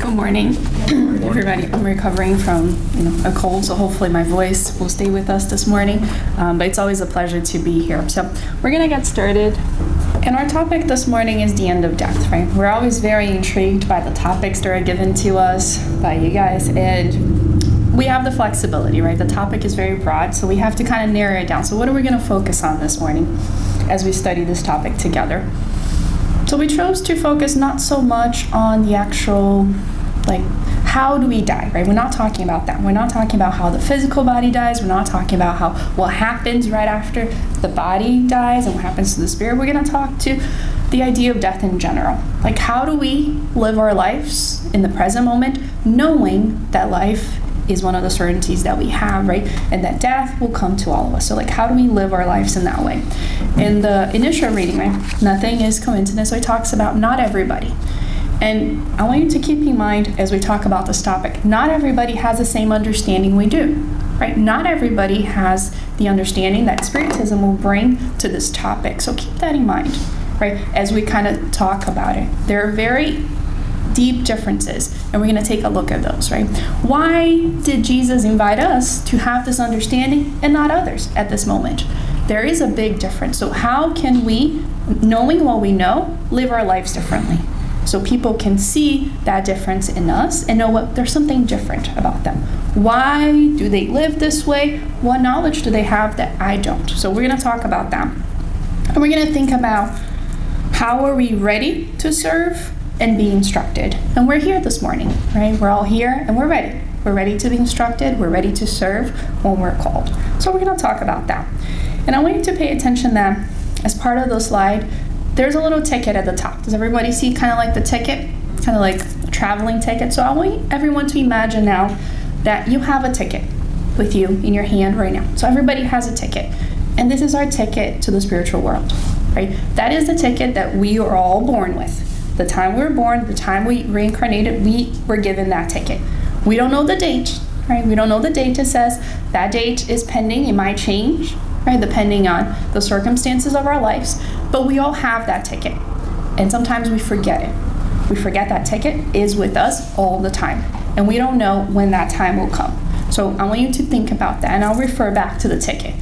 Good morning, everybody. I'm recovering from a cold, so hopefully my voice will stay with us this morning. But it's always a pleasure to be here. So we're gonna get started. And our topic this morning is the end of death, right? We're always very intrigued by the topics that are given to us by you guys, and we have the flexibility, right? The topic is very broad, so we have to kind of narrow it down. So what are we gonna focus on this morning as we study this topic together? So we chose to focus not so much on the actual, how do we die, right? We're not talking about that. We're not talking about how the physical body dies. We're not talking about what happens right after the body dies and what happens to the spirit. We're gonna talk to the idea of death in general. Like, how do we live our lives in the present moment, knowing that life is one of the certainties that we have, right? And that death will come to all of us. So how do we live our lives in that way? In the initial reading, right, nothing is coincidence, so it talks about not everybody. And I want you to keep in mind as we talk about this topic, not everybody has the same understanding we do, right? Not everybody has the understanding that Spiritism will bring to this topic. So keep that in mind, right, as we kind of talk about it. There are very deep differences, and we're going to take a look at those, right? Why did Jesus invite us to have this understanding and not others at this moment? There is a big difference. So how can we, knowing what we know, live our lives differently? So people can see that difference in us and know there's something different about them. Why do they live this way? What knowledge do they have that I don't? So we're going to talk about that. And we're going to think about how are we ready to serve and be instructed. And we're here this morning, right? We're all here and we're ready. We're ready to be instructed. We're ready to serve when we're called. So we're going to talk about that. And I want you to pay attention that as part of the slide, there's a little ticket at the top. Does everybody see kind of like the ticket? Kind of like a traveling ticket. So I want everyone to imagine now that you have a ticket with you in your hand right now. So everybody has a ticket. And this is our ticket to the spiritual world, right? That is the ticket that we are all born with. The time we were born, the time we reincarnated, we were given that ticket. We don't know the date, right? We don't know the date. It says that date is pending. It might change, right? Depending on the circumstances of our lives. But we all have that ticket. And sometimes we forget it. We forget that ticket is with us all the time. And we don't know when that time will come. So I want you to think about that. And I'll refer back to the ticket.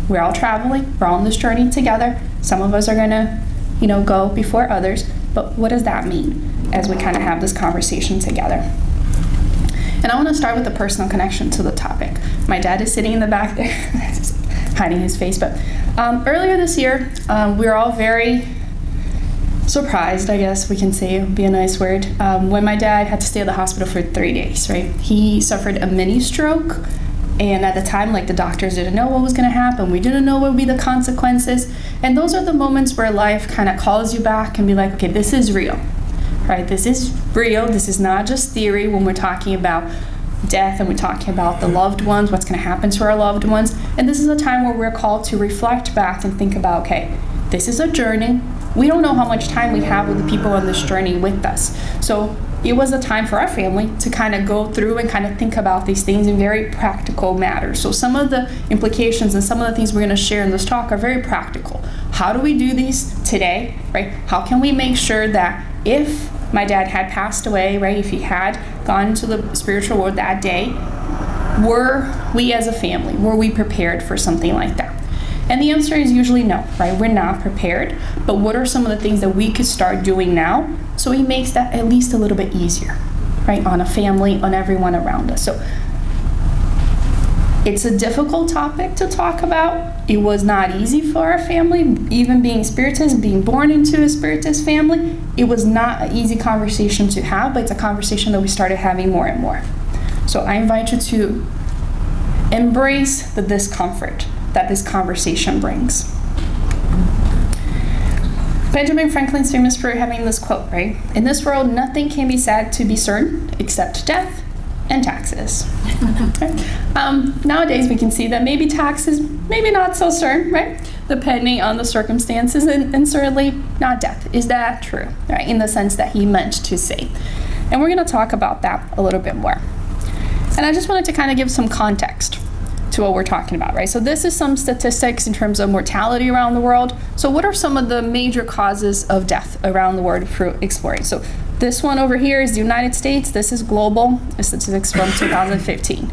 We're all traveling. We're all on this journey together. Some of us are going to, go before others. But what does that mean as we kind of have this conversation together? And I want to start with a personal connection to the topic. My dad is sitting in the back there, hiding his face. But earlier this year, we were all very surprised, I guess we can say, would be a nice word, when my dad had to stay at the hospital for 3 days, right? He suffered a mini stroke. And at the time, the doctors didn't know what was going to happen. We didn't know what would be the consequences. And those are the moments where life kind of calls you back and be like, okay, this is real, right? This is real. This is not just theory when we're talking about death and we're talking about the loved ones, what's going to happen to our loved ones. And this is a time where we're called to reflect back and think about, okay, this is a journey. We don't know how much time we have with the people on this journey with us. So it was a time for our family to kind of go through and kind of think about these things in very practical matters. So some of the implications and some of the things we're going to share in this talk are very practical. How do we do these today, right? How can we make sure that if my dad had passed away, right, if he had gone to the spiritual world that day, were we as a family, were we prepared for something like that? And the answer is usually no, right? We're not prepared. But what are some of the things that we could start doing now so it makes that at least a little bit easier, right? On a family, on everyone around us. So it's a difficult topic to talk about. It was not easy for our family, even being Spiritist, being born into a Spiritist family. It was not an easy conversation to have, but it's a conversation that we started having more and more. So I invite you to embrace the discomfort that this conversation brings. Benjamin Franklin's famous for having this quote, right? In this world, nothing can be said to be certain except death and taxes. Right? Nowadays, we can see that maybe taxes, maybe not so certain, right? Depending on the circumstances, and certainly not death. Is that true, right? In the sense that he meant to say. And we're going to talk about that a little bit more. And I just wanted to kind of give some context to what we're talking about, right? So this is some statistics in terms of mortality around the world. So what are some of the major causes of death around the world for exploring? So This one over here is the United States. This is global. Statistics from 2015.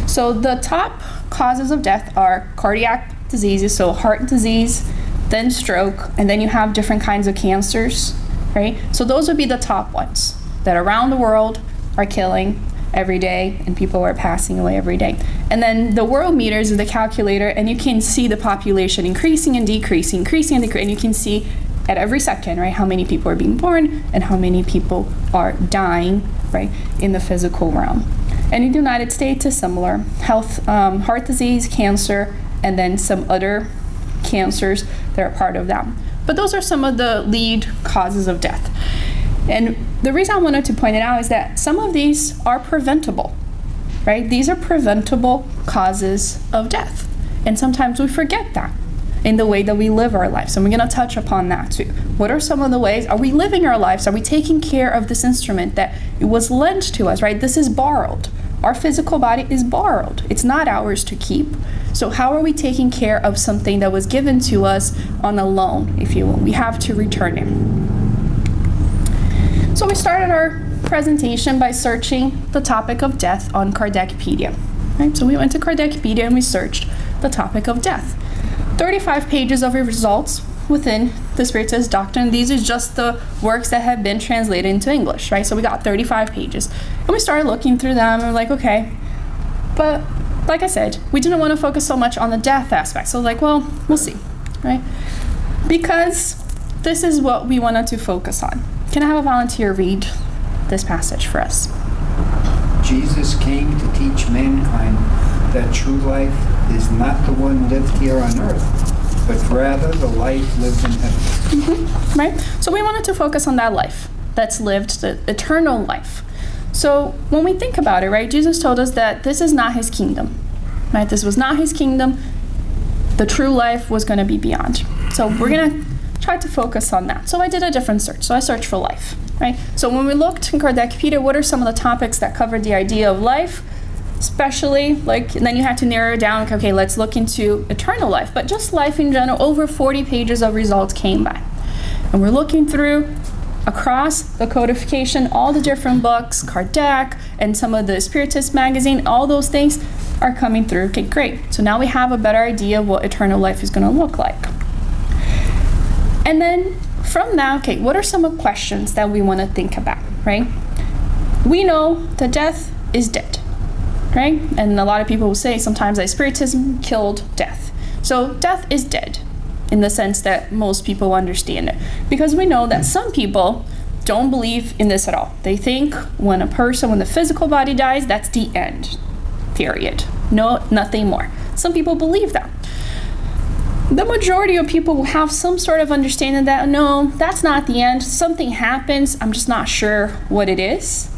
So the top causes of death are cardiac diseases, so heart disease, then stroke, and then you have different kinds of cancers, right? So those would be the top ones that around the world are killing every day, and people are passing away every day. And then the world meters is the calculator, and you can see the population increasing and decreasing, and you can see at every second, right, how many people are being born and how many people are dying, right, in the physical realm. And in the United States is similar. Heart disease, cancer, and then some other cancers that are part of that. But those are some of the lead causes of death. And the reason I wanted to point it out is that some of these are preventable, right? These are preventable causes of death. And sometimes we forget that in the way that we live our lives. So we're going to touch upon that too. What are some of the ways? Are we living our lives? Are we taking care of this instrument that it was lent to us, right? This is borrowed. Our physical body is borrowed. It's not ours to keep. So how are we taking care of something that was given to us on a loan, if you will? We have to return it. So we started our presentation by searching the topic of death on Kardecpedia. Right? So we went to Kardecpedia and we searched the topic of death. 35 pages of results within the Spiritist doctrine. These are just the works that have been translated into English, right? So we got 35 pages. And we started looking through them and we're like, okay. But like I said, we didn't want to focus so much on the death aspect. So like, well, we'll see, right? Because this is what we wanted to focus on. Can I have a volunteer read this passage for us? Jesus came to teach mankind that true life is not the one lived here on earth, but rather the life lived in heaven. Mm-hmm. Right? So we wanted to focus on that life that's lived, the eternal life. So when we think about it, right, Jesus told us that this is not his kingdom, right? This was not his kingdom. The true life was going to be beyond. So we're going to try to focus on that. So I did a different search. So I searched for life, right? So when we looked in Kardecpedia, what are some of the topics that covered the idea of life? Especially, like, and then you had to narrow it down, okay, let's look into eternal life. But just life in general, over 40 pages of results came by. And we're looking through across the codification, all the different books, Kardec, and some of the Spiritist magazine, all those things are coming through. Okay, great. So now we have a better idea of what eternal life is going to look like. And then from now, okay, what are some of the questions that we want to think about, right? We know that death is dead, right? And a lot of people will say sometimes that Spiritism killed death. So death is dead in the sense that most people understand it. Because we know that some people don't believe in this at all. They think when the physical body dies, that's the end, period. No, nothing more. Some people believe that. The majority of people will have some sort of understanding that, no, that's not the end. Something happens, I'm just not sure what it is.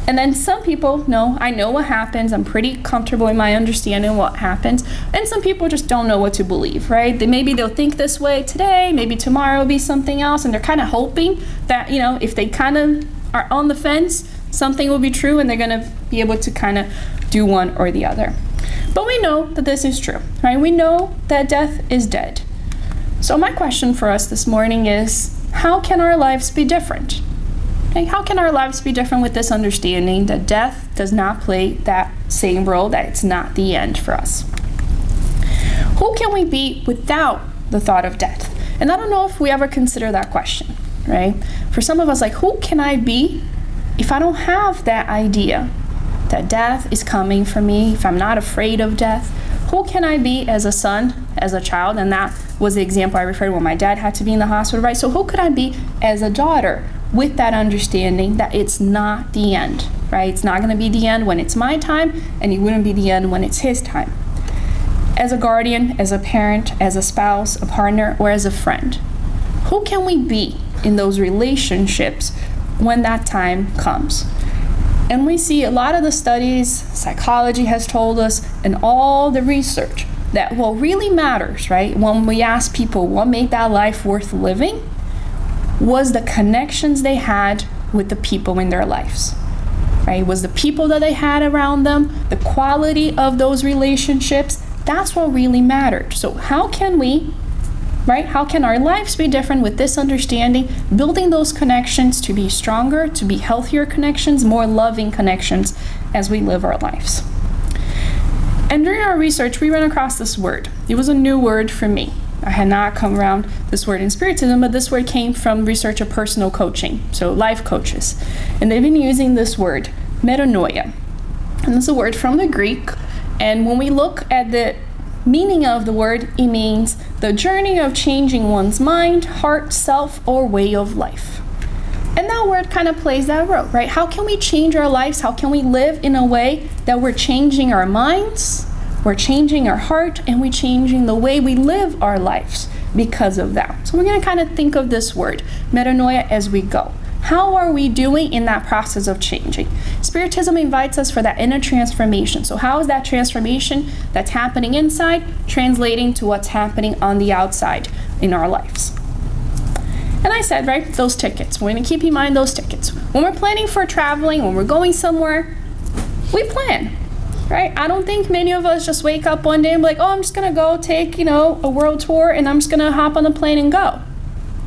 And then some people, no, I know what happens. I'm pretty comfortable in my understanding what happens. And some people just don't know what to believe, right? Maybe they'll think this way today, maybe tomorrow will be something else. And they're kind of hoping that, if they kind of are on the fence, something will be true and they're going to be able to kind of do one or the other. But we know that this is true, right? We know that death is dead. So my question for us this morning is, how can our lives be different? Okay, how can our lives be different with this understanding that death does not play that same role, that it's not the end for us? Who can we be without the thought of death? And I don't know if we ever consider that question, right? For some of us, like, who can I be if I don't have that idea that death is coming for me, if I'm not afraid of death? Who can I be as a son, as a child? And that was the example I referred to when my dad had to be in the hospital, right? So who could I be as a daughter with that understanding that it's not the end, right? It's not going to be the end when it's my time, and it wouldn't be the end when it's his time. As a guardian, as a parent, as a spouse, a partner, or as a friend, who can we be in those relationships when that time comes? And we see a lot of the studies, psychology has told us, and all the research, that what really matters, right, when we ask people what made that life worth living, was the connections they had with the people in their lives, right? Was the people that they had around them, the quality of those relationships. That's what really mattered. So how can we right? How can our lives be different with this understanding, building those connections to be stronger, to be healthier connections, more loving connections as we live our lives. And during our research, we ran across this word. It was a new word for me. I had not come around this word in Spiritism, but this word came from research of personal coaching, so life coaches. And they've been using this word, metanoia. And it's a word from the Greek. And when we look at the meaning of the word, it means the journey of changing one's mind, heart, self, or way of life. And that word kind of plays that role, right? How can we change our lives? How can we live in a way that we're changing our minds, we're changing our heart, and we're changing the way we live our lives because of that? So we're going to kind of think of this word, metanoia, as we go. How are we doing in that process of changing? Spiritism invites us for that inner transformation. So how is that transformation that's happening inside translating to what's happening on the outside in our lives? And I said, right, those tickets. We're going to keep in mind those tickets. When we're planning for traveling, when we're going somewhere, we plan, right? I don't think many of us just wake up one day and be like, oh, I'm just going to go take, a world tour and I'm just going to hop on the plane and go.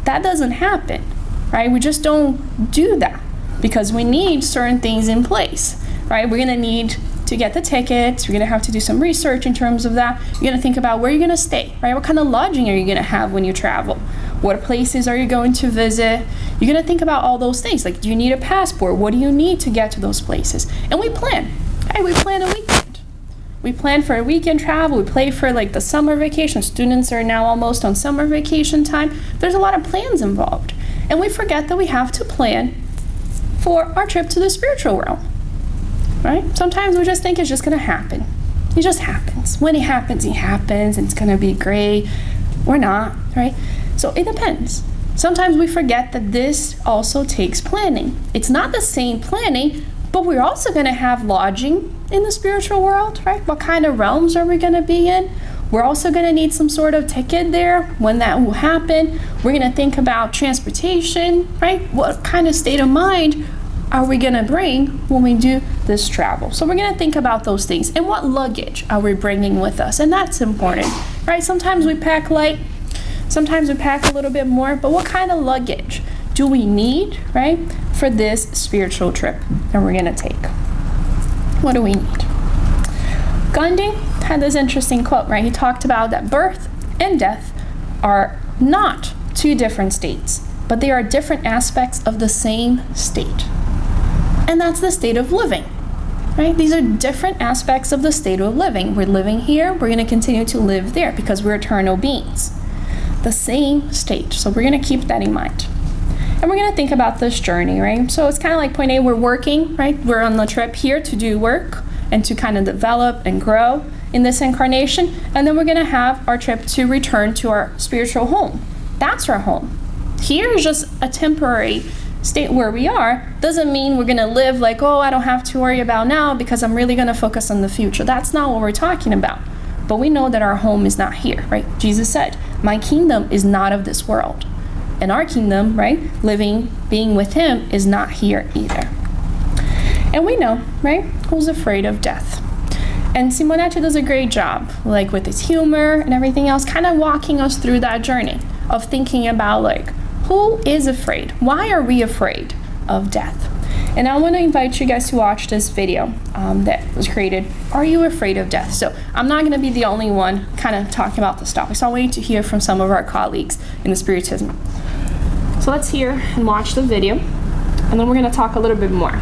That doesn't happen. Right? We just don't do that because we need certain things in place, right? We're going to need to get the tickets. We're going to have to do some research in terms of that. You're going to think about where you're going to stay, right? What kind of lodging are you going to have when you travel? What places are you going to visit? You're going to think about all those things. Like, do you need a passport? What do you need to get to those places? And we plan, right? We plan a weekend. We plan for a weekend travel. We plan for like the summer vacation. Students are now almost on summer vacation time. There's a lot of plans involved. And we forget that we have to plan for our trip to the spiritual realm, right? Sometimes we just think it's just going to happen. It just happens. When it happens, and it's going to be great. Or not, right? So it depends. Sometimes we forget that this also takes planning. It's not the same planning, but we're also going to have lodging in the spiritual world, right? What kind of realms are we going to be in? We're also going to need some sort of ticket there when that will happen. We're going to think about transportation, right? What kind of state of mind are we going to bring when we do this travel? So we're going to think about those things. And what luggage are we bringing with us? And that's important, right? Sometimes we pack light. Sometimes we pack a little bit more. But what kind of luggage do we need, right, for this spiritual trip that we're going to take? What do we need? Gandhi had this interesting quote, right? He talked about that birth and death are not two different states, but they are different aspects of the same state. And that's the state of living, right? These are different aspects of the state of living. We're living here, we're going to continue to live there because we're eternal beings. The same state. So we're going to keep that in mind. And we're going to think about this journey, right? So it's kind of like point A, we're working, right? We're on the trip here to do work and to kind of develop and grow in this incarnation. And then we're going to have our trip to return to our spiritual home. That's our home. Here is just a temporary state where we are. Doesn't mean we're going to live like, oh, I don't have to worry about now because I'm really going to focus on the future. That's not what we're talking about. But we know that our home is not here, right? Jesus said, my kingdom is not of this world. And our kingdom, right, living, being with him, is not here either. And we know, right, who's afraid of death. And Simonetti does a great job, like with his humor and everything else, kind of walking us through that journey of thinking about, like, who is afraid? Why are we afraid of death? And I want to invite you guys to watch this video that was created, Are You Afraid of Death? So I'm not going to be the only one kind of talking about this topic. So I want you to hear from some of our colleagues in the Spiritism. So let's hear and watch the video, and then we're going to talk a little bit more.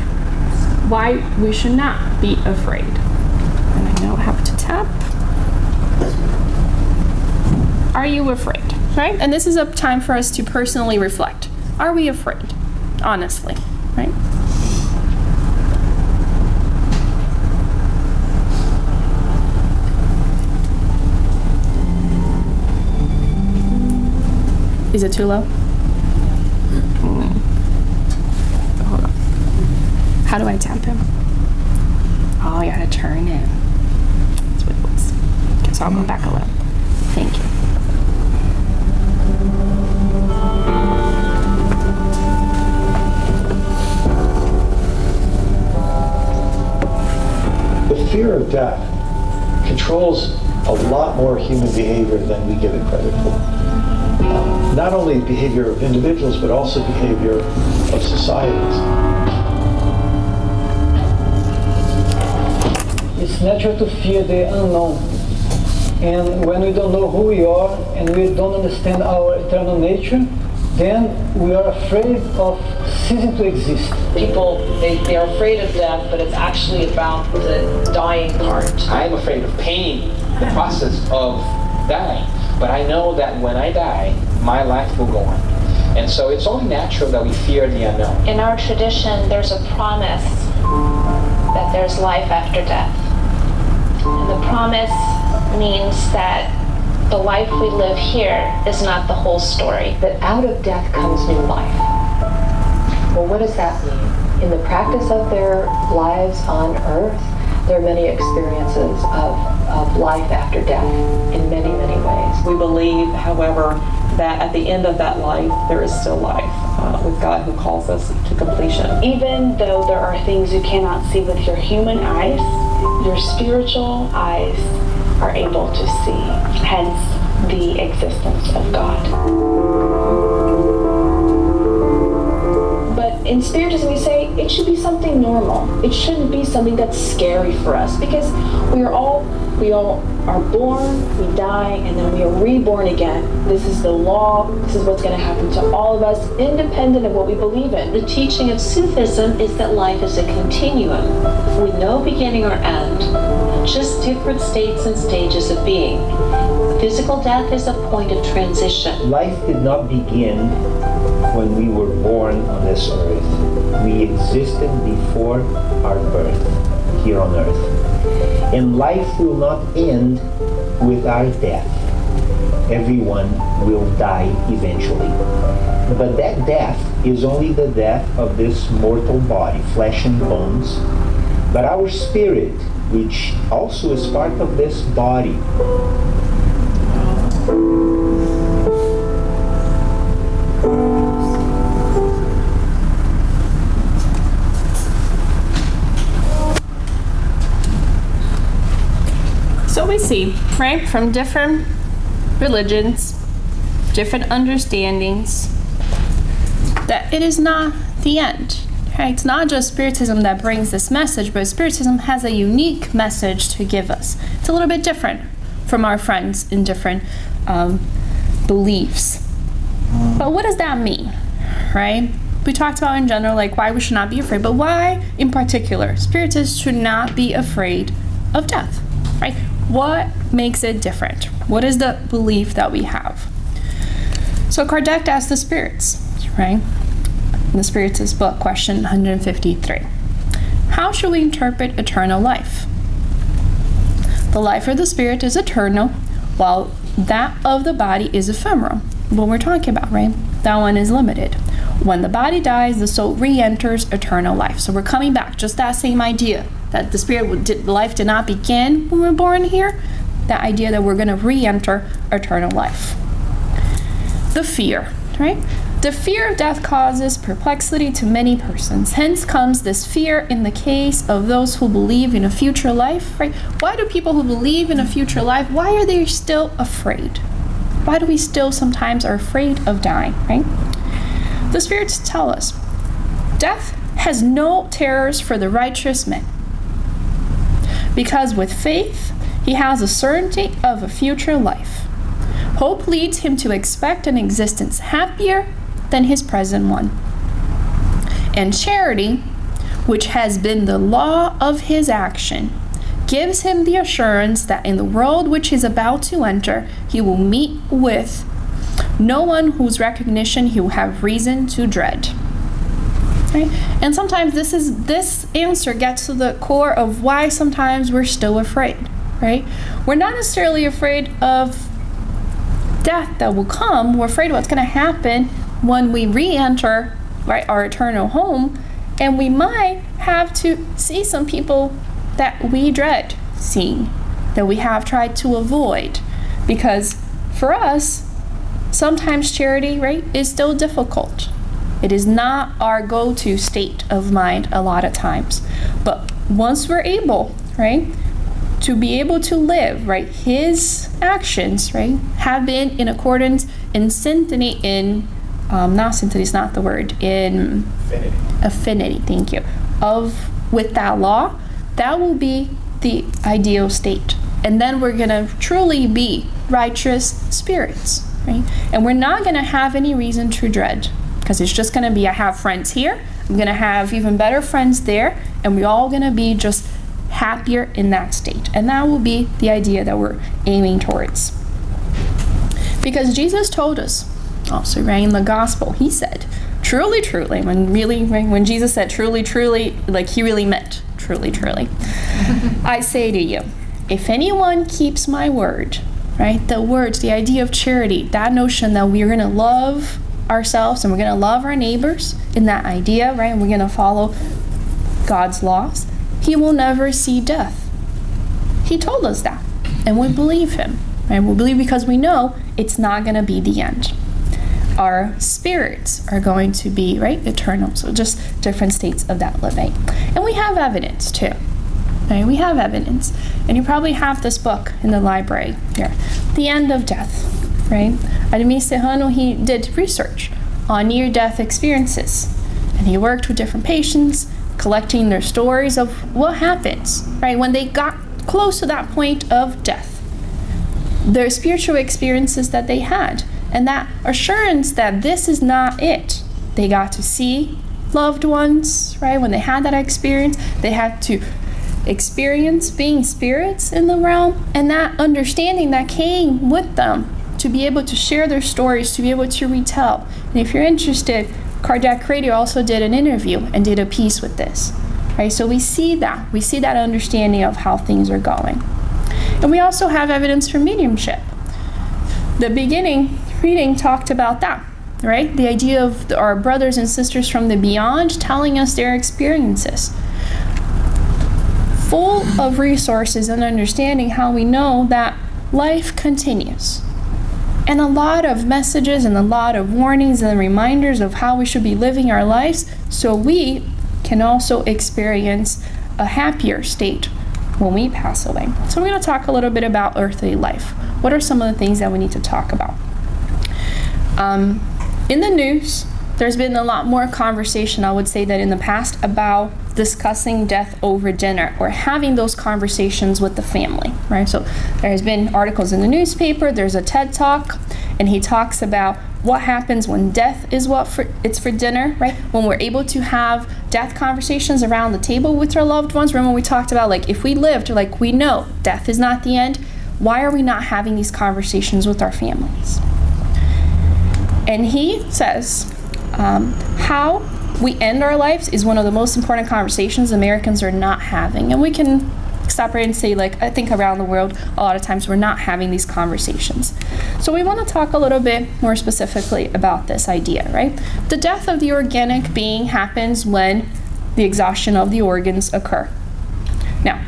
Why we should not be afraid. And I now have to tap. Are you afraid? Right? And this is a time for us to personally reflect. Are we afraid? Honestly, right? Is it too low? Hold on. How do I tap him? Oh, I gotta turn it. That's what it was. Okay, so I'll go back a little. Thank you. The fear of death controls a lot more human behavior than we give it credit for. not only behavior of individuals, but also behavior of societies. It's natural to fear the unknown. And when we don't know who we are and we don't understand our eternal nature, then we are afraid of ceasing to exist. People, they are afraid of death, but it's actually about the dying part. I am afraid of pain, the process of dying. But I know that when I die, my life will go on. And so it's only natural that we fear the unknown. In our tradition, there's a promise that there's life after death. And the promise means that the life we live here is not the whole story. That out of death comes new life. Well, what does that mean? In the practice of their lives on earth, there are many experiences of life after death in many, many ways. We believe, however, that at the end of that life, there is still life with God who calls us to completion. Even though there are things you cannot see with your human eyes, your spiritual eyes are able to see, hence the existence of God. But in Spiritism, we say it should be something normal. It shouldn't be something that's scary for us, because we all are born, we die, and then we are reborn again. This is the law. This is what's going to happen to all of us, independent of what we believe in. The teaching of Sufism is that life is a continuum with no beginning or end, just different states and stages of being. Physical death is a point of transition. Life did not begin when we were born on this earth. We existed before our birth here on earth. And life will not end with our death. Everyone will die eventually. But that death is only the death of this mortal body, flesh and bones. But our spirit, which also is part of this body, So we see, right, from different religions, different understandings, that it is not the end. Right? It's not just Spiritism that brings this message, but Spiritism has a unique message to give us. It's a little bit different from our friends in different beliefs. But what does that mean, right? We talked about in general, like why we should not be afraid, but why in particular Spiritists should not be afraid of death, right? What makes it different? What is the belief that we have? So Kardec asked the spirits, right? In the Spiritist book, question 153. How should we interpret eternal life? The life of the spirit is eternal, while that of the body is ephemeral. What we're talking about, right? That one is limited. When the body dies, the soul re-enters eternal life. So we're coming back, just that same idea that the spirit life did not begin when we were born here. That idea that we're going to re-enter eternal life. The fear, right? The fear of death causes perplexity to many persons. Hence comes this fear in the case of those who believe in a future life, right? Why do people who believe in a future life, why are they still afraid? Why do we still sometimes are afraid of dying, right? The spirits tell us, death has no terrors for the righteous man, because with faith he has a certainty of a future life. Hope leads him to expect an existence happier than his present one. And charity, which has been the law of his action, gives him the assurance that in the world which he is about to enter, he will meet with no one whose recognition he will have reason to dread. Right? And sometimes this answer gets to the core of why sometimes we're still afraid, right? We're not necessarily afraid of death that will come. We're afraid of what's going to happen when we re-enter, right, our eternal home, and we might have to see some people that we dread seeing, that we have tried to avoid, because for us, sometimes charity, right, is still difficult. It is not our go-to state of mind a lot of times. But once we're able, right, to be able to live, right, his actions, right, have been in accordance in synchrony, in not synchrony is not the word, in affinity, thank you, with that law, that will be the ideal state. And then we're gonna truly be righteous spirits, right? And we're not gonna have any reason to dread, because it's just gonna be, I have friends here, I'm gonna have even better friends there, and we're all gonna be just happier in that state. And that will be the idea that we're aiming towards. Because Jesus told us, also right in the gospel, he said, truly, truly, when Jesus said truly, truly, like he really meant truly, truly. I say to you, if anyone keeps my word, right? The words, the idea of charity, that notion that we're going to love ourselves and we're going to love our neighbors in that idea, right? And we're going to follow God's laws. He will never see death. He told us that. And we believe him, right? We believe because we know it's not going to be the end. Our spirits are going to be, right, eternal. So just different states of that living. And we have evidence too. Right? We have evidence. And you probably have this book in the library here. The End of Death, right? Ademir Serrano, he did research on near-death experiences. And he worked with different patients, collecting their stories of what happens, right, when they got close to that point of death. Their spiritual experiences that they had. And that assurance that this is not it. They got to see loved ones, right? When they had that experience, they had to experience being spirits in the realm, and that understanding that came with them to be able to share their stories, to be able to retell. And if you're interested, Cardiac Radio also did an interview and did a piece with this, right? So we see that understanding of how things are going. And we also have evidence for mediumship. The beginning reading talked about that, right? The idea of our brothers and sisters from the beyond telling us their experiences. Full of resources and understanding how we know that life continues. And a lot of messages and a lot of warnings and reminders of how we should be living our lives so we can also experience a happier state when we pass away. So we're going to talk a little bit about earthly life. What are some of the things that we need to talk about? In the news, there's been a lot more conversation, I would say, that in the past about discussing death over dinner or having those conversations with the family, right? So there's been articles in the newspaper, there's a TED Talk, and he talks about what happens when death is it's for dinner, right? When we're able to have death conversations around the table with our loved ones. Remember we talked about, like, if we lived, like, we know death is not the end, why are we not having these conversations with our families? And he says, how we end our lives is one of the most important conversations Americans are not having. And we can separate and say, like, I think around the world, a lot of times we're not having these conversations. So we want to talk a little bit more specifically about this idea, right? The death of the organic being happens when the exhaustion of the organs occur. Now,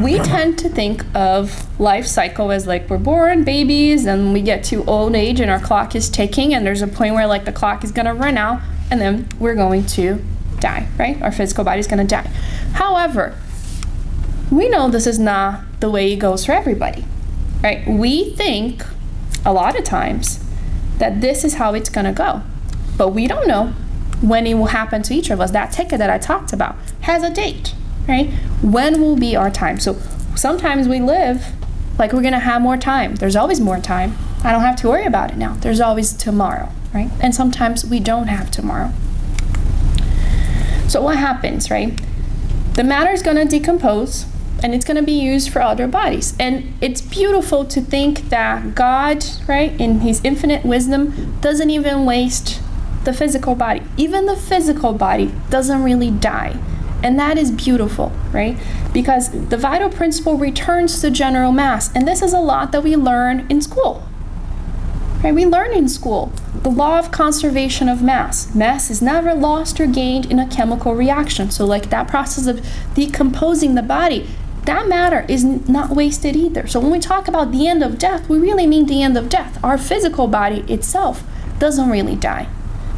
we tend to think of life cycle as, like, we're born babies and we get to old age and our clock is ticking and there's a point where, like, the clock is going to run out and then we're going to die, right? Our physical body is going to die. However, we know this is not the way it goes for everybody, right? We think a lot of times that this is how it's going to go, but we don't know when it will happen to each of us. That ticket that I talked about has a date, right? When will be our time? So sometimes we live like we're going to have more time. There's always more time. I don't have to worry about it now. There's always tomorrow, right? And sometimes we don't have tomorrow. So what happens, right? The matter is going to decompose and it's going to be used for other bodies. And it's beautiful to think that God, right, in his infinite wisdom, doesn't even waste the physical body. Even the physical body doesn't really die. And that is beautiful, right? Because the vital principle returns to general mass. And this is a lot that we learn in school, right? We learn in school the law of conservation of mass. Mass is never lost or gained in a chemical reaction. So, like, that process of decomposing the body, that matter is not wasted either. So when we talk about the end of death, we really mean the end of death. Our physical body itself doesn't really die.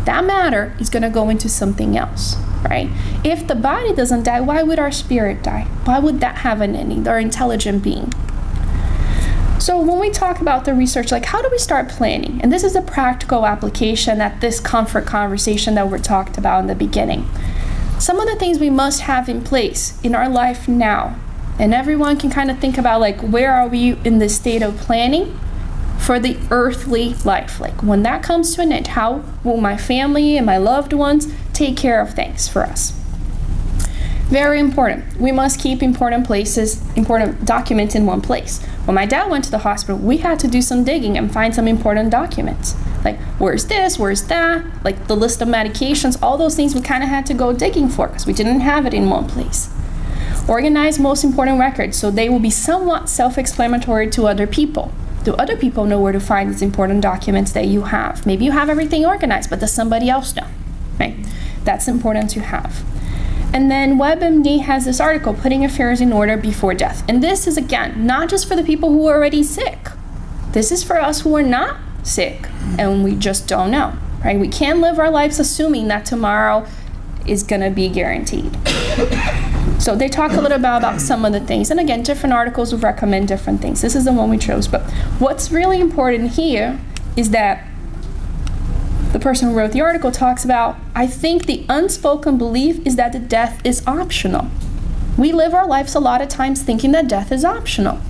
That matter is going to go into something else, right? If the body doesn't die, why would our spirit die? Why would that have an ending, our intelligent being? So when we talk about the research, like how do we start planning? And this is a practical application at this comfort conversation that we talked about in the beginning. Some of the things we must have in place in our life now, and everyone can kind of think about like, where are we in the state of planning for the earthly life? Like when that comes to an end, how will my family and my loved ones take care of things for us? Very important. We must keep important documents in one place. When my dad went to the hospital, we had to do some digging and find some important documents. Like, where's this, where's that? Like the list of medications, all those things we kind of had to go digging for because we didn't have it in one place. Organize most important records so they will be somewhat self-explanatory to other people. Do other people know where to find these important documents that you have? Maybe you have everything organized, but does somebody else know? Right? That's important to have. And then WebMD has this article, Putting Affairs in Order Before Death. And this is, again, not just for the people who are already sick. This is for us who are not sick and we just don't know, right? We can't live our lives assuming that tomorrow is going to be guaranteed. So they talk a little bit about some of the things. And again, different articles will recommend different things. This is the one we chose. But what's really important here is that the person who wrote the article talks about, I think the unspoken belief is that the death is optional. We live our lives a lot of times thinking that death is optional.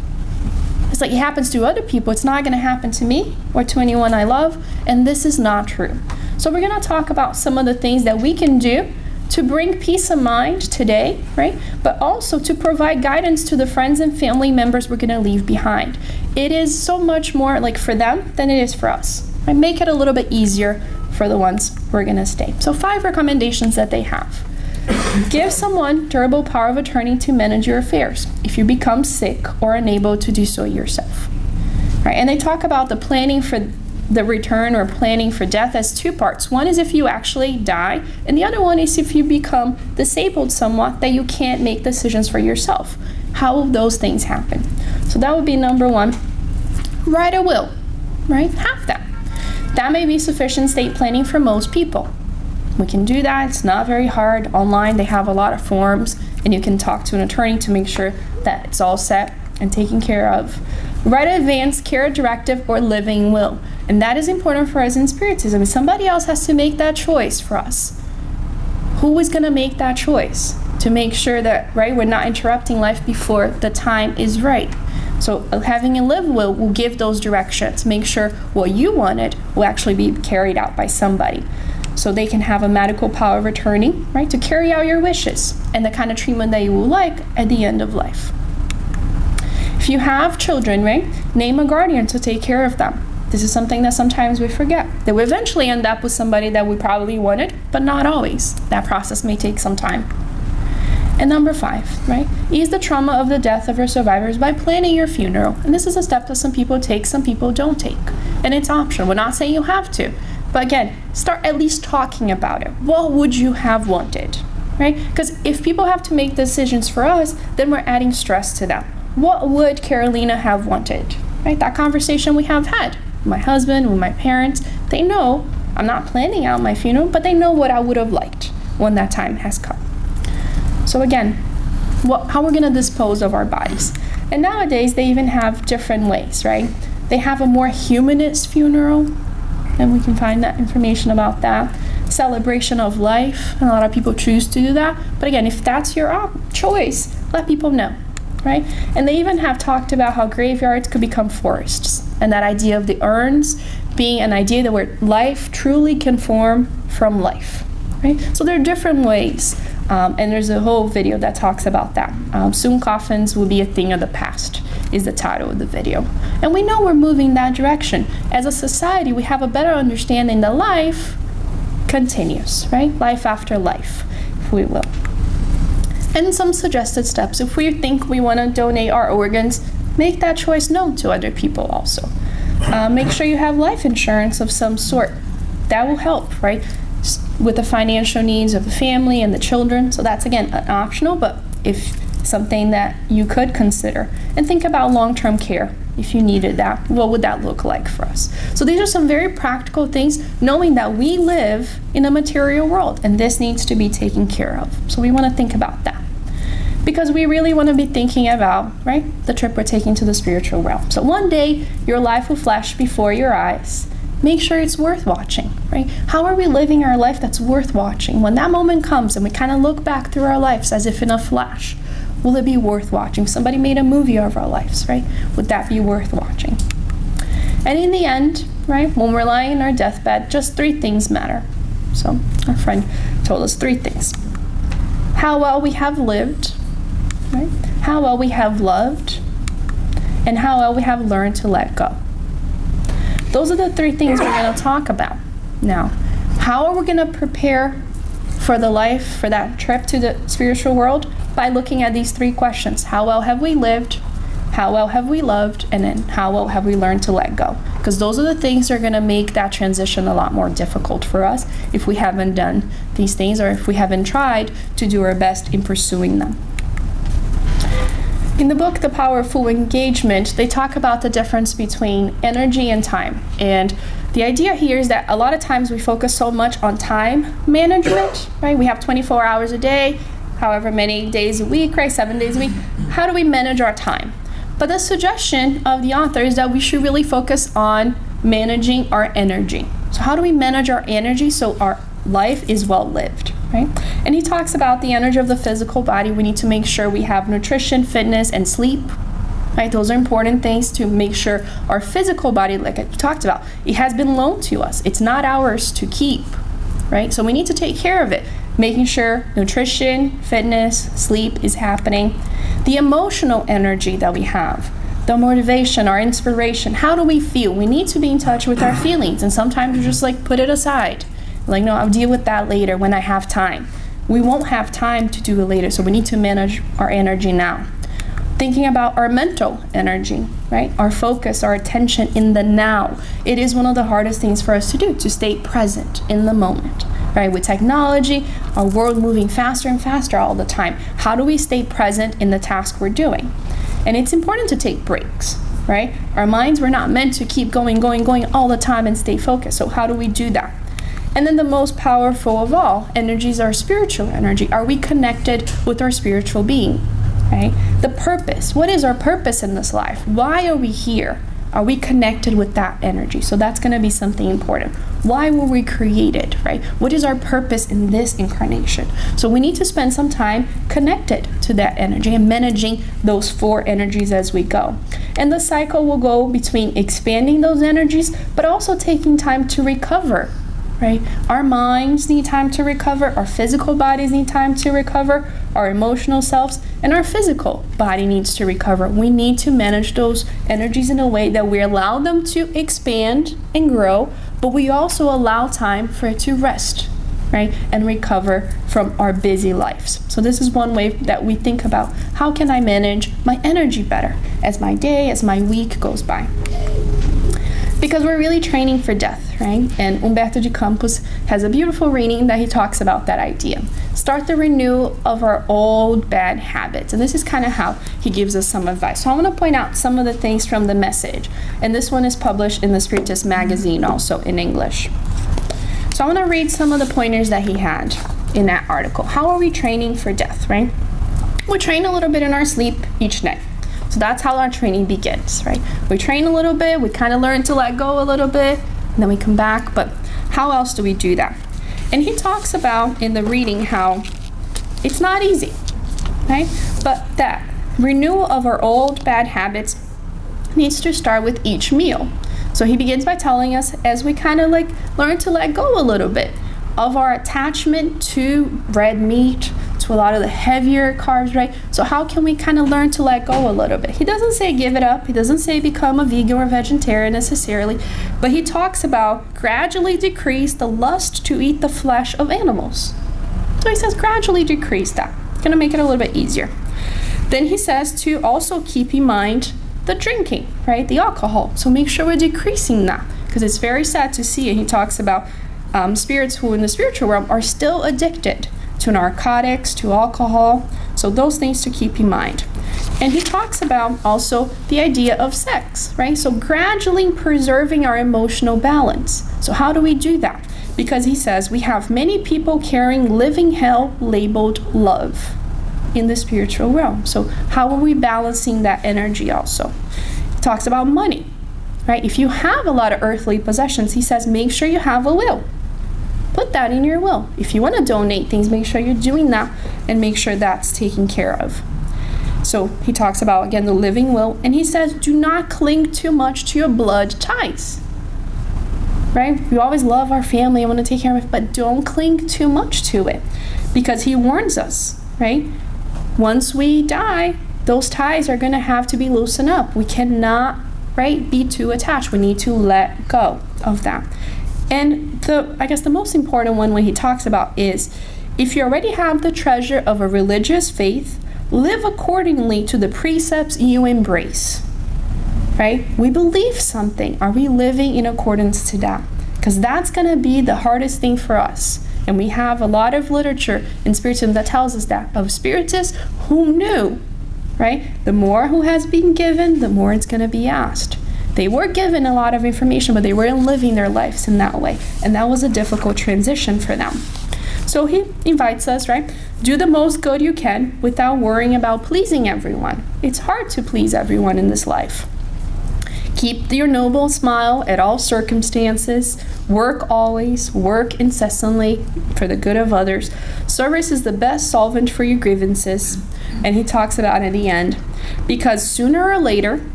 It's like it happens to other people. It's not going to happen to me or to anyone I love. And this is not true. So we're going to talk about some of the things that we can do to bring peace of mind today, right? But also to provide guidance to the friends and family members we're going to leave behind. It is so much more like for them than it is for us. Right? Make it a little bit easier for the ones who are going to stay. So 5 recommendations that they have. Give someone durable power of attorney to manage your affairs if you become sick or unable to do so yourself. Right? And they talk about the planning for the return or planning for death as 2 parts. One is if you actually die, and the other one is if you become disabled somewhat that you can't make decisions for yourself. How will those things happen? So that would be number 1. Write a will, right? Have that. That may be sufficient estate planning for most people. We can do that. It's not very hard. Online, they have a lot of forms, and you can talk to an attorney to make sure that it's all set and taken care of. Write an advance care directive or living will. And that is important for us in Spiritism. Somebody else has to make that choice for us. Who is going to make that choice to make sure that, right, we're not interrupting life before the time is right? So having a live will give those directions. Make sure what you wanted will actually be carried out by somebody. So they can have a medical power of attorney, right, to carry out your wishes and the kind of treatment that you will like at the end of life. If you have children, right, name a guardian to take care of them. This is something that sometimes we forget. That we eventually end up with somebody that we probably wanted, but not always. That process may take some time. And number 5, right? Ease the trauma of the death of your survivors by planning your funeral. And this is a step that some people take, some people don't take. And it's optional. We're not saying you have to. But again, start at least talking about it. What would you have wanted, right? Because if people have to make decisions for us, then we're adding stress to them. What would Carolina have wanted, right? That conversation we have had. My husband, with my parents, they know I'm not planning out my funeral, but they know what I would have liked when that time has come. So again, how we're going to dispose of our bodies. And nowadays, they even have different ways, right? They have a more humanist funeral, and we can find that information about that. Celebration of life, and a lot of people choose to do that. But again, if that's your choice, let people know, right? And they even have talked about how graveyards could become forests, and that idea of the urns being an idea that where life truly can form from life, right? So there are different ways. And there's a whole video that talks about that. Soon coffins will be a thing of the past, is the title of the video. And we know we're moving that direction. As a society, we have a better understanding that life continues, right? Life after life, if we will. And some suggested steps. If we think we want to donate our organs, make that choice known to other people also. Make sure you have life insurance of some sort. That will help, right? With the financial needs of the family and the children. So that's, again, optional, but if something that you could consider. And think about long-term care. If you needed that, what would that look like for us? So these are some very practical things, knowing that we live in a material world, and this needs to be taken care of. So we want to think about that. because we really want to be thinking about, right, the trip we're taking to the spiritual realm. So one day, your life will flash before your eyes. Make sure it's worth watching, right? How are we living our life that's worth watching? When that moment comes and we kind of look back through our lives as if in a flash, will it be worth watching? If somebody made a movie of our lives, right? Would that be worth watching? And in the end, right, when we're lying in our deathbed, just 3 things matter. So our friend told us 3 things. How well we have lived, right? How well we have loved, and how well we have learned to let go. Those are the 3 things we're going to talk about. Now, how are we going to prepare for the life, for that trip to the spiritual world? By looking at these 3 questions. How well have we lived? How well have we loved? And then how well have we learned to let go? Because those are the things that are going to make that transition a lot more difficult for us if we haven't done these things, or if we haven't tried to do our best in pursuing them. In the book, The Powerful Engagement, they talk about the difference between energy and time. And the idea here is that a lot of times we focus so much on time management, right? We have 24 hours a day, however many days a week, right? 7 days a week. How do we manage our time? But the suggestion of the author is that we should really focus on managing our energy. So how do we manage our energy so our life is well lived, right? And he talks about the energy of the physical body. We need to make sure we have nutrition, fitness, and sleep, right? Those are important things to make sure our physical body, like I talked about, it has been loaned to us. It's not ours to keep, right? So we need to take care of it, making sure nutrition, fitness, sleep is happening. The emotional energy that we have, the motivation, our inspiration, how do we feel? We need to be in touch with our feelings, and sometimes we just like put it aside. Like, no, I'll deal with that later when I have time. We won't have time to do it later, so we need to manage our energy now. Thinking about our mental energy, right? Our focus, our attention in the now. It is one of the hardest things for us to do, to stay present in the moment, right? With technology, our world moving faster and faster all the time. How do we stay present in the task we're doing? And it's important to take breaks, right? Our minds were not meant to keep going all the time and stay focused. So how do we do that? And then the most powerful of all energies are spiritual energy. Are we connected with our spiritual being? Right? The purpose. What is our purpose in this life? Why are we here? Are we connected with that energy? So that's going to be something important. Why were we created, right? What is our purpose in this incarnation? So we need to spend some time connected to that energy and managing those 4 energies as we go. And the cycle will go between expanding those energies, but also taking time to recover, right? Our minds need time to recover, our physical bodies need time to recover, our emotional selves, and our physical body needs to recover. We need to manage those energies in a way that we allow them to expand and grow, but we also allow time for it to rest, right? And recover from our busy lives. So this is one way that we think about, how can I manage my energy better as my day, as my week goes by? Because we're really training for death, right? And Humberto de Campos has a beautiful reading that he talks about that idea. Start the renewal of our old bad habits. And this is kind of how he gives us some advice. So I want to point out some of the things from the message. And this one is published in the Spiritist magazine, also in English. So I want to read some of the pointers that he had in that article. How are we training for death, right? We train a little bit in our sleep each night. So that's how our training begins, right? We train a little bit, we kind of learn to let go a little bit, and then we come back, but how else do we do that? And he talks about in the reading how it's not easy, right? But that renewal of our old bad habits needs to start with each meal. So he begins by telling us, as we kind of like learn to let go a little bit of our attachment to red meat, to a lot of the heavier carbs, right? So how can we kind of learn to let go a little bit? He doesn't say give it up. He doesn't say become a vegan or vegetarian necessarily, but he talks about gradually decrease the lust to eat the flesh of animals. So he says gradually decrease that. It's going to make it a little bit easier. Then he says to also keep in mind the drinking, right? The alcohol. So make sure we're decreasing that, because it's very sad to see. And he talks about spirits who in the spiritual realm are still addicted to narcotics, to alcohol. So those things to keep in mind. And he talks about also the idea of sex, right? So gradually preserving our emotional balance. So how do we do that? Because he says we have many people carrying living hell labeled love. in the spiritual realm. So how are we balancing that energy also? He talks about money, right? If you have a lot of earthly possessions, he says, make sure you have a will. Put that in your will. If you want to donate things, make sure you're doing that and make sure that's taken care of. So he talks about, again, the living will, and he says, do not cling too much to your blood ties. Right? We always love our family and want to take care of it, but don't cling too much to it, because he warns us, right? Once we die, those ties are going to have to be loosened up. We cannot, right, be too attached. We need to let go of that. And I guess the most important one when he talks about is, if you already have the treasure of a religious faith, live accordingly to the precepts you embrace. Right? We believe something. Are we living in accordance to that? Because that's going to be the hardest thing for us. And we have a lot of literature in Spiritism that tells us that, of Spiritists who knew, right? The more who has been given, the more it's going to be asked. They were given a lot of information, but they weren't living their lives in that way. And that was a difficult transition for them. So he invites us, right? Do the most good you can without worrying about pleasing everyone. It's hard to please everyone in this life. Keep your noble smile at all circumstances. Work always. Work incessantly for the good of others. Service is the best solvent for your grievances. And he talks about it at the end. Because sooner or later,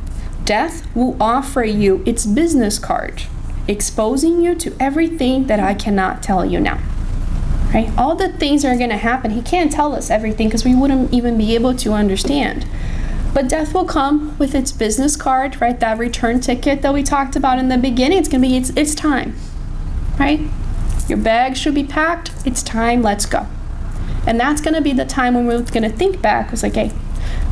death will offer you its business card, exposing you to everything that I cannot tell you now. Right? All the things that are going to happen, he can't tell us everything because we wouldn't even be able to understand. But death will come with its business card, right? That return ticket that we talked about in the beginning. It's going to be, it's time, right? Your bag should be packed. It's time, let's go. And that's going to be the time when we're going to think back. It's like, hey,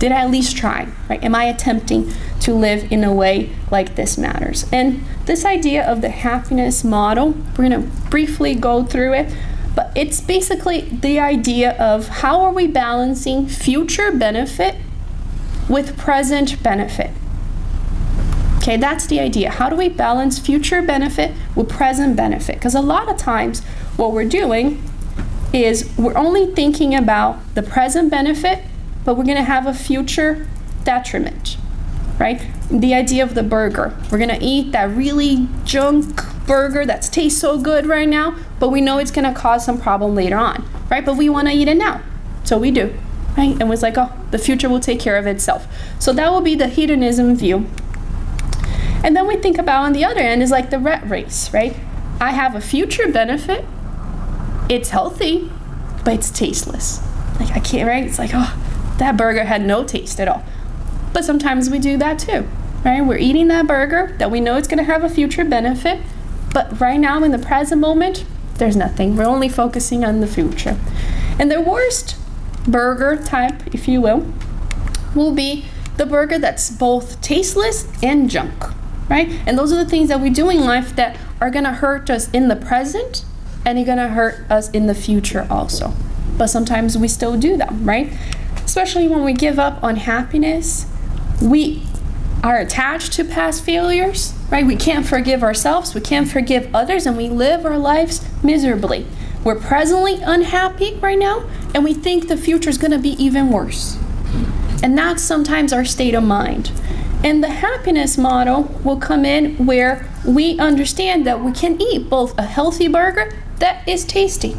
did I at least try, right? Am I attempting to live in a way like this matters? And this idea of the happiness model, we're going to briefly go through it. But it's basically the idea of how are we balancing future benefit with present benefit. Okay, that's the idea. How do we balance future benefit with present benefit? Because a lot of times what we're doing is we're only thinking about the present benefit, but we're going to have a future detriment, right? The idea of the burger. We're going to eat that really junk burger that tastes so good right now, but we know it's going to cause some problem later on, right? But we want to eat it now, so we do, right? And it's like, oh, the future will take care of itself. So that will be the hedonism view. And then we think about on the other end is like the rat race, right? I have a future benefit. It's healthy, but it's tasteless. Like I can't, right? It's like, oh, that burger had no taste at all. But sometimes we do that too, right? We're eating that burger that we know it's going to have a future benefit, but right now in the present moment, there's nothing. We're only focusing on the future. And the worst burger type, if you will be the burger that's both tasteless and junk, right? And those are the things that we do in life that are going to hurt us in the present and they're going to hurt us in the future also. But sometimes we still do them, right? Especially when we give up on happiness, we are attached to past failures, right? We can't forgive ourselves, we can't forgive others, and we live our lives miserably. We're presently unhappy right now, and we think the future is going to be even worse. And that's sometimes our state of mind. And the happiness model will come in where we understand that we can eat both a healthy burger that is tasty,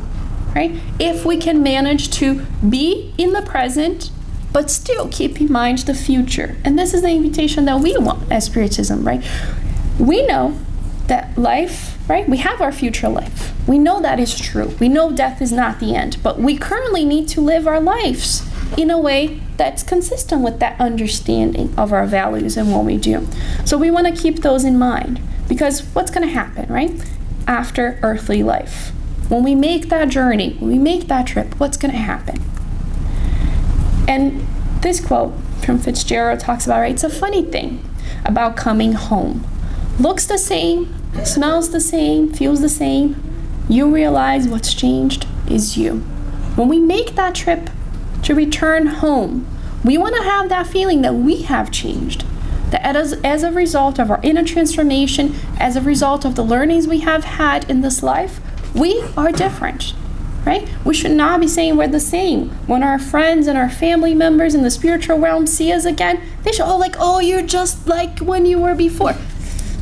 right? If we can manage to be in the present, but still keep in mind the future. And this is the invitation that we want as Spiritism, right? We know that life, right? We have our future life. We know that is true. We know death is not the end, but we currently need to live our lives in a way that's consistent with that understanding of our values and what we do. So we want to keep those in mind, because what's going to happen, right? After earthly life. When we make that journey, when we make that trip, what's going to happen? And this quote from Fitzgerald talks about, right, it's a funny thing about coming home. Looks the same, smells the same, feels the same. You realize what's changed is you. When we make that trip to return home, we want to have that feeling that we have changed. That as a result of our inner transformation, as a result of the learnings we have had in this life, we are different. right? We should not be saying we're the same. When our friends and our family members in the spiritual realm see us again, they should, oh, you're just like when you were before.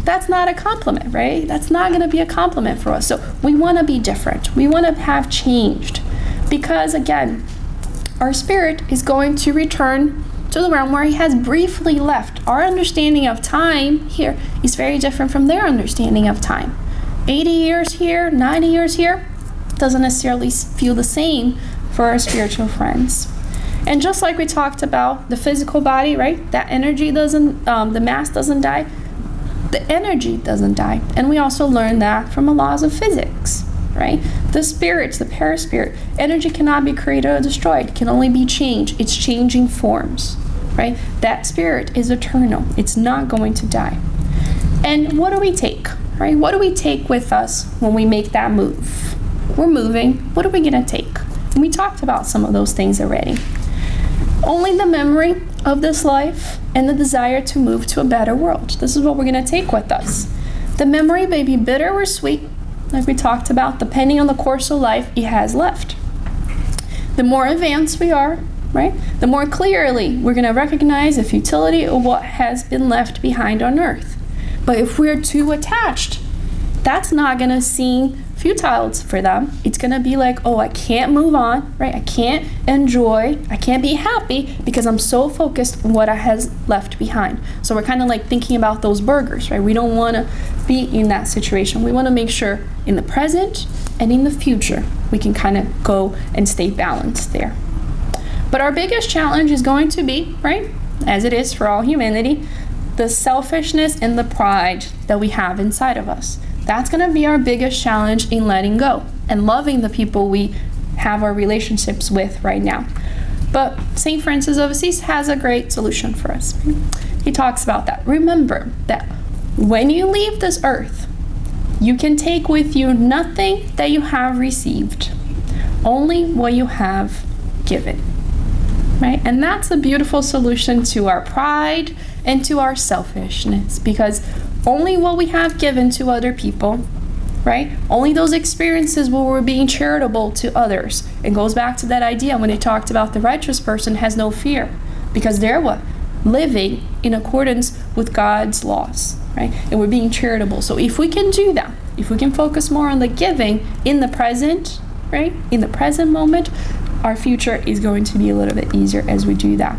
That's not a compliment, right? That's not going to be a compliment for us. So we want to be different. We want to have changed. Because again, our spirit is going to return to the realm where he has briefly left. Our understanding of time here is very different from their understanding of time. 80 years here, 90 years here, doesn't necessarily feel the same for our spiritual friends. And just like we talked about the physical body, right? That energy doesn't, the mass doesn't die. The energy doesn't die. And we also learned that from the laws of physics, right? The spirits, the paraspirit, energy cannot be created or destroyed. It can only be changed. It's changing forms, right? That spirit is eternal. It's not going to die. And what do we take, right? What do we take with us when we make that move? We're moving. What are we going to take? And we talked about some of those things already. Only the memory of this life and the desire to move to a better world. This is what we're going to take with us. The memory may be bitter or sweet, like we talked about, depending on the course of life it has left. The more advanced we are, right, the more clearly we're going to recognize the futility of what has been left behind on earth. But if we're too attached, that's not going to seem futile for them. It's going to be like, oh, I can't move on, right? I can't enjoy, I can't be happy because I'm so focused on what I has left behind. So we're kind of like thinking about those burgers, right? We don't want to be in that situation. We want to make sure in the present and in the future, we can kind of go and stay balanced there. But our biggest challenge is going to be, right, as it is for all humanity, the selfishness and the pride that we have inside of us. That's going to be our biggest challenge in letting go and loving the people we have our relationships with right now. But St. Francis of Assisi has a great solution for us. He talks about that. Remember that when you leave this earth, you can take with you nothing that you have received, only what you have given. Right? And that's a beautiful solution to our pride and to our selfishness, because only what we have given to other people, right? Only those experiences where we're being charitable to others. It goes back to that idea when they talked about the righteous person has no fear, because they're what? Living in accordance with God's laws, right? And we're being charitable. So if we can do that, if we can focus more on the giving in the present, right? In the present moment, our future is going to be a little bit easier as we do that.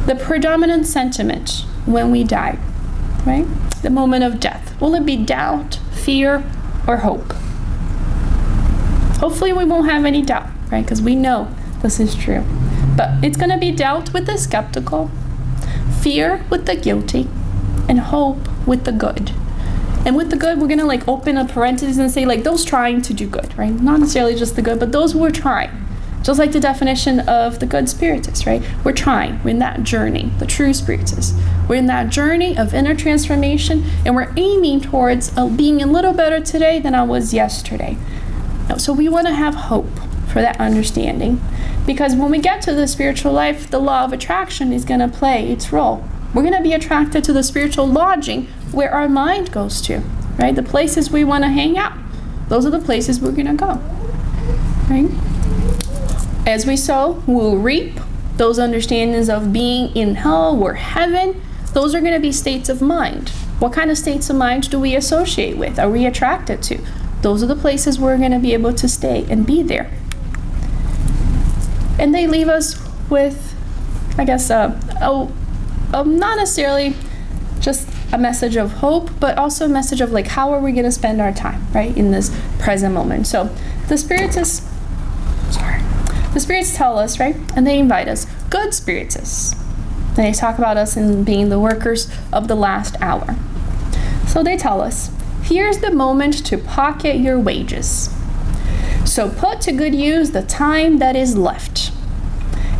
The predominant sentiment when we die, right? The moment of death. Will it be doubt, fear, or hope? Hopefully we won't have any doubt, right? Because we know this is true. But it's going to be doubt with the skeptical, fear with the guilty, and hope with the good. And with the good, we're going to like open a parenthesis and say like those trying to do good, right? Not necessarily just the good, but those who are trying. Just like the definition of the good spiritists, right? We're trying. We're in that journey, the true spiritists. We're in that journey of inner transformation, and we're aiming towards being a little better today than I was yesterday. So we want to have hope for that understanding, because when we get to the spiritual life, the law of attraction is going to play its role. We're going to be attracted to the spiritual lodging where our mind goes to, right? The places we want to hang out. Those are the places we're going to go, right? As we sow, we'll reap. Those understandings of being in hell or heaven, those are going to be states of mind. What kind of states of mind do we associate with? Are we attracted to? Those are the places we're going to be able to stay and be there. And they leave us with, I guess, not necessarily just a message of hope, but also a message of like, how are we going to spend our time, right, in this present moment? So the spirits tell us, right, and they invite us, good spiritists. And they talk about us in being the workers of the last hour. So they tell us, here's the moment to pocket your wages. So put to good use the time that is left.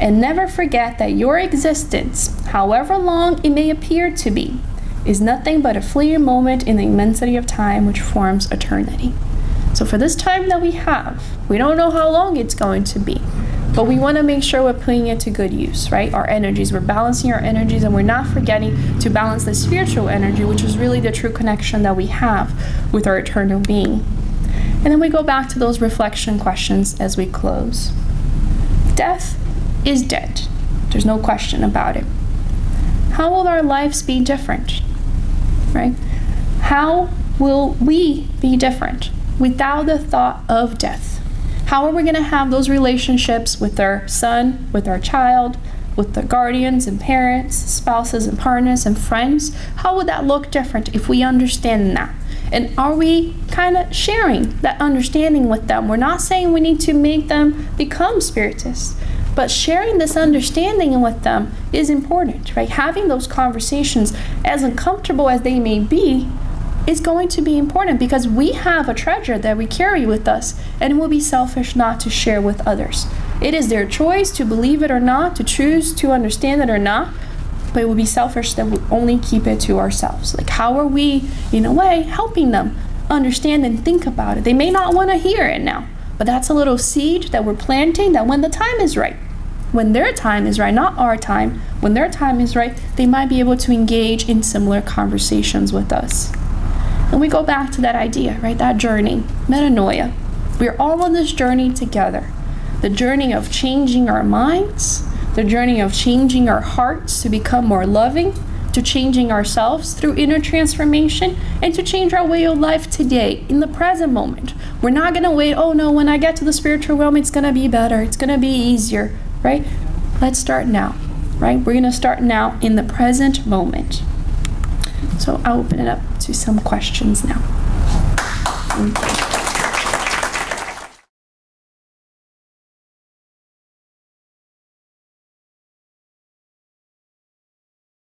And never forget that your existence, however long it may appear to be, is nothing but a fleeting moment in the immensity of time which forms eternity. So for this time that we have, we don't know how long it's going to be, but we want to make sure we're putting it to good use, right? Our energies, we're balancing our energies, and we're not forgetting to balance the spiritual energy, which is really the true connection that we have with our eternal being. And then we go back to those reflection questions as we close. Death is dead. There's no question about it. How will our lives be different? Right? How will we be different without the thought of death? How are we going to have those relationships with our son, with our child, with the guardians and parents, spouses and partners and friends? How would that look different if we understand that? And are we kind of sharing that understanding with them? We're not saying we need to make them become spiritists, but sharing this understanding with them is important, right? Having those conversations, as uncomfortable as they may be, is going to be important because we have a treasure that we carry with us, and it will be selfish not to share with others. It is their choice to believe it or not, to choose to understand it or not, but it would be selfish that we only keep it to ourselves. Like, how are we, in a way, helping them understand and think about it? They may not want to hear it now, but that's a little seed that we're planting, that when the time is right, when their time is right, not our time, when their time is right, they might be able to engage in similar conversations with us. And we go back to that idea, right? That journey, metanoia. We're all on this journey together. The journey of changing our minds, the journey of changing our hearts to become more loving, to changing ourselves through inner transformation, and to change our way of life today, in the present moment. We're not going to wait, oh no, when I get to the spiritual realm, it's going to be better, it's going to be easier, right? Let's start now, right? We're going to start now in the present moment. So I'll open it up to some questions now.